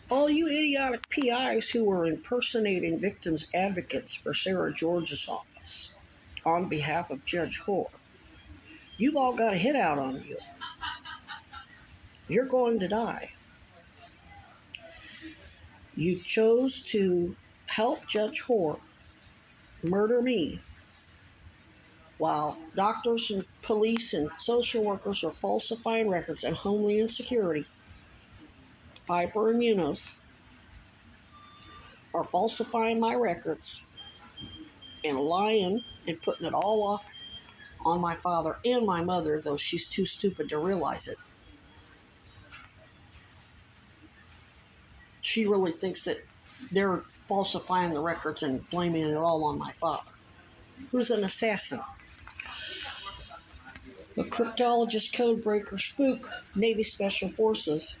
All you idiotic PIs who were impersonating victims' advocates for Sarah George's office on behalf of Judge Hoare, you've all got a hit out on you. You're going to die. You chose to help Judge Hoare murder me while doctors and police and social workers are falsifying records and Homeland Security, Piper and Munoz, are falsifying my records and lying and putting it all off on my father and my mother, though she's too stupid to realize it. She really thinks that they're falsifying the records and blaming it all on my father, who's an assassin. A cryptologist, codebreaker, spook, Navy Special Forces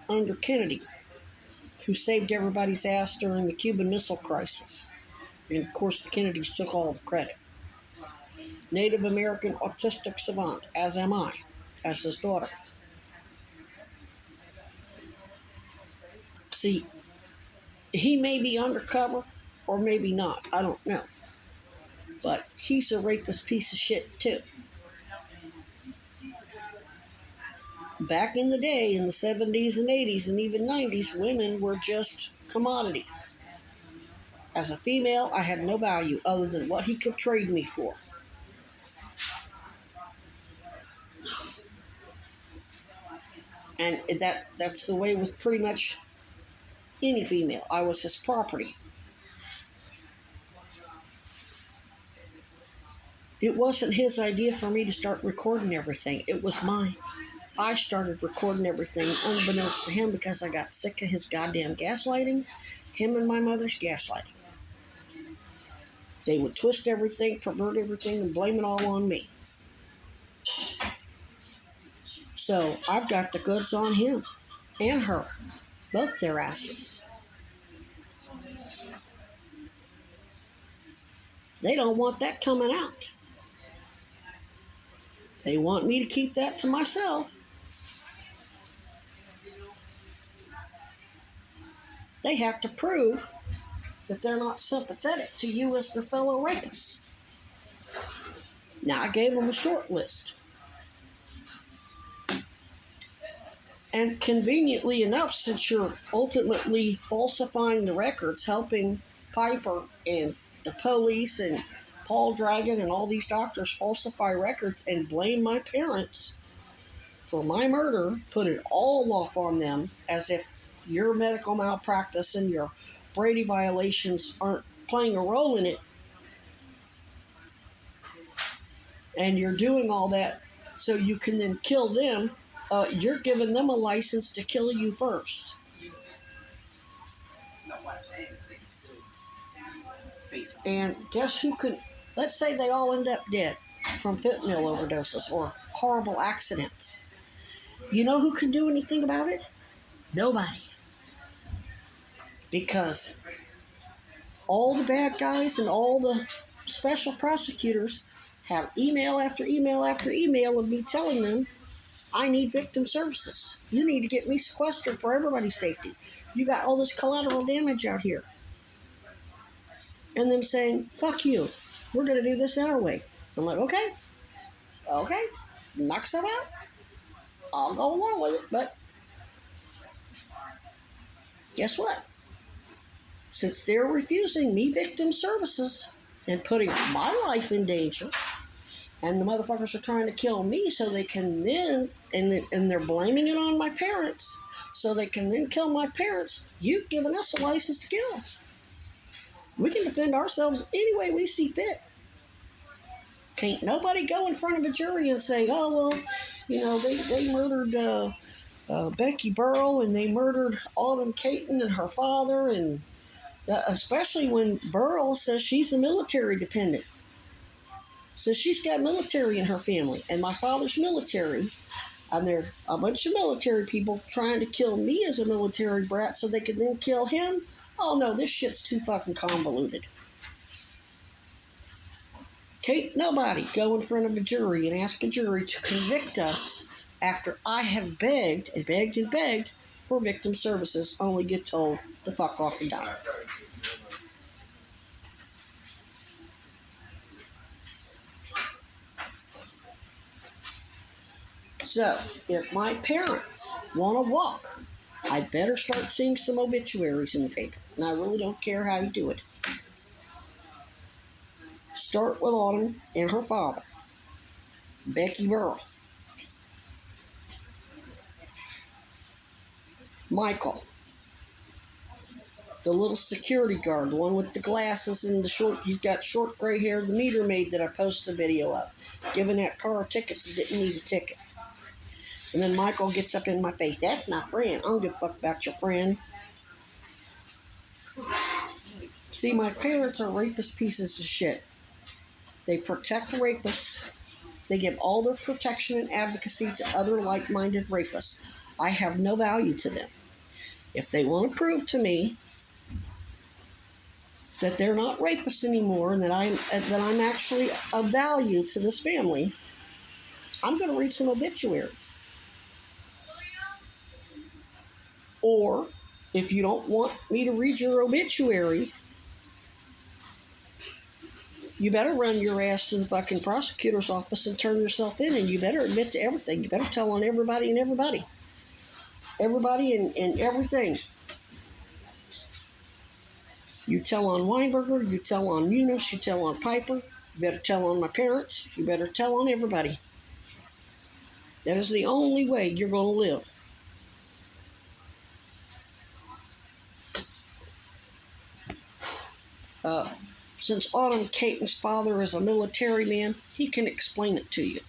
under Kennedy, who saved everybody's ass during the Cuban Missile Crisis. And of course, the Kennedys took all the credit. Native American autistic savant, as am I, as his daughter. See, he may be undercover or maybe not. I don't know. But he's a rapist piece of shit, too. Back in the day, in the 70s and 80s and even 90s, women were just commodities. As a female, I had no value other than what he could trade me for. And that's the way with pretty much any female. I was his property. It wasn't his idea for me to start recording everything. It was mine. I started recording everything unbeknownst to him because I got sick of his goddamn gaslighting, him and my mother's gaslighting. They would twist everything, pervert everything, and blame it all on me. So I've got the goods on him and her, both their asses. They don't want that coming out. They want me to keep that to myself. They have to prove that they're not sympathetic to you as their fellow rapists. Now, I gave them a short list. And conveniently enough, since you're ultimately falsifying the records, helping Piper and the police and Paul Dragon and all these doctors falsify records and blame my parents for my murder, put it all off on them as if your medical malpractice and your Brady violations aren't playing a role in it. And you're doing all that so you can then kill them. You're giving them a license to kill you first. And guess who could... Let's say they all end up dead from fentanyl overdoses or horrible accidents. You know who can do anything about it? Nobody. Because all the bad guys and all the special prosecutors have email after email after email of me telling them, I need victim services. You need to get me sequestered for everybody's safety. You got all this collateral damage out here. And them saying, fuck you. We're going to do this our way. I'm like, okay, knock some out. I'll go along with it, but guess what? Since they're refusing me victim services and putting my life in danger, and the motherfuckers are trying to kill me so they can then, and they're blaming it on my parents, so they can then kill my parents, you've given us a license to kill. We can defend ourselves any way we see fit. Can't nobody go in front of a jury and say, oh, well, you know, they murdered Becky Burrell and they murdered Autumn Caton and her father, and especially when Burrell says she's a military dependent. So she's got military in her family, and my father's military, and there are a bunch of military people trying to kill me as a military brat so they could then kill him. Oh no, this shit's too fucking convoluted. Can't nobody go in front of a jury and ask a jury to convict us after I have begged and begged and begged for victim services only get told to fuck off and die. So, if my parents want to walk, I'd better start seeing some obituaries in the paper. And I really don't care how you do it. Start with Autumn and her father, Becky Burrell. Michael, the little security guard, the one with the glasses and he's got short gray hair, the meter maid that I posted a video of, giving that car a ticket that didn't need a ticket. And then Michael gets up in my face. That's my friend. I don't give a fuck about your friend. See, my parents are rapist pieces of shit. They protect rapists. They give all their protection and advocacy to other like-minded rapists. I have no value to them. If they want to prove to me that they're not rapists anymore and that I'm actually of value to this family, I'm going to read some obituaries. Or, if you don't want me to read your obituary, you better run your ass to the fucking prosecutor's office and turn yourself in, and you better admit to everything. You better tell on everybody and everybody. Everybody and everything. You tell on Weinberger, you tell on Eunice, you tell on Piper, you better tell on my parents, you better tell on everybody. That is the only way you're going to live. Since Autumn Caton's father is a military man, he can explain it to you.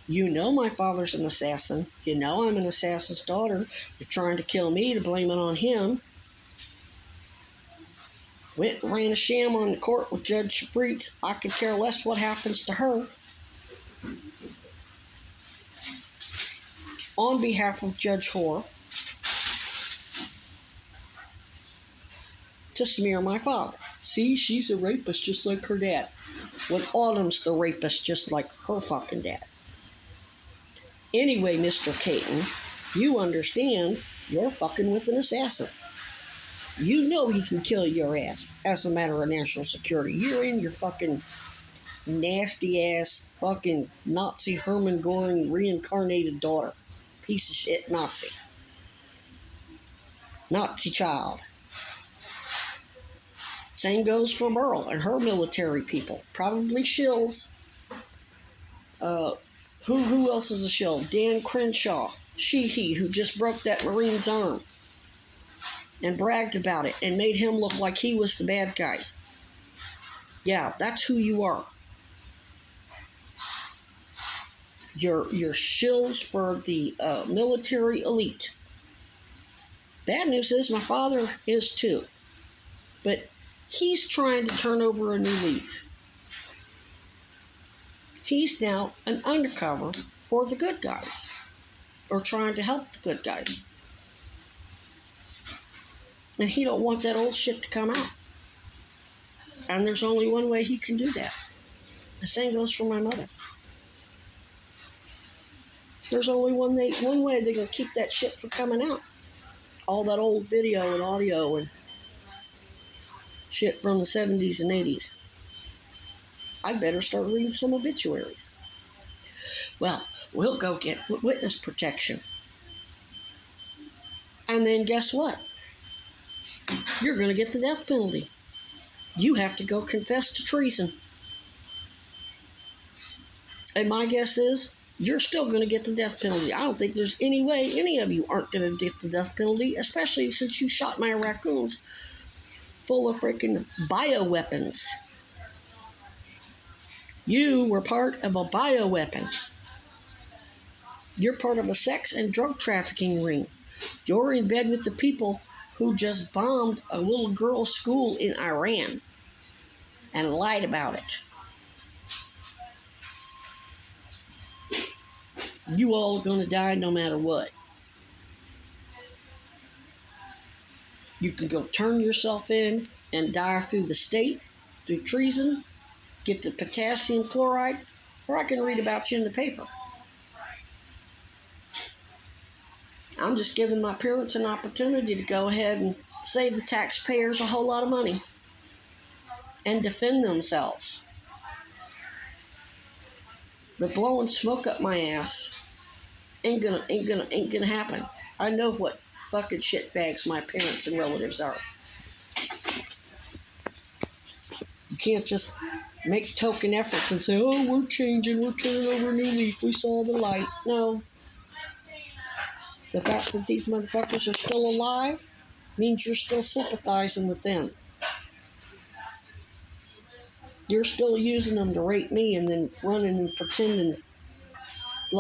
You know my father's an assassin. You know I'm an assassin's daughter. You're trying to kill me to blame it on him. Went and ran a sham on the court with Judge Freets. I could care less what happens to her. On behalf of Judge Hoare, to smear my father. See, she's a rapist just like her dad. When Autumn's the rapist just like her fucking dad. Anyway, Mr. Caton, you understand you're fucking with an assassin. You know he can kill your ass as a matter of national security. You're in your fucking nasty ass fucking Nazi Hermann Göring reincarnated daughter. Piece of shit Nazi. Nazi child. Same goes for Burl and her military people. Probably shills. Who else is a shill? Dan Crenshaw. He who just broke that Marine's arm and bragged about it and made him look like he was the bad guy. Yeah, that's who you are. You're shills for the military elite. Bad news is my father is too. But he's trying to turn over a new leaf. He's now an undercover for the good guys, or trying to help the good guys. And he don't want that old shit to come out. And there's only one way he can do that. The same goes for my mother. There's only one way they're going to keep that shit from coming out. All that old video and audio and shit from the 70s and 80s. I better start reading some obituaries. Well, we'll go get witness protection. And then guess what? You're going to get the death penalty. You have to go confess to treason. And my guess is you're still going to get the death penalty. I don't think there's any way any of you aren't going to get the death penalty, especially since you shot my raccoons full of freaking bioweapons. You were part of a bioweapon. You're part of a sex and drug trafficking ring. You're in bed with the people who just bombed a little girl's school in Iran and lied about it. You all are going to die no matter what. You can go turn yourself in and die through the state, through treason, get the potassium chloride, or I can read about you in the paper. I'm just giving my parents an opportunity to go ahead and save the taxpayers a whole lot of money and defend themselves. But blowing smoke up my ass ain't gonna happen. I know what fucking shitbags my parents and relatives are. You can't just make token efforts and say, oh, we're changing, we're turning over a new leaf, we saw the light. No. The fact that these motherfuckers are still alive means you're still sympathizing with them. You're still using them to rape me and then running and pretending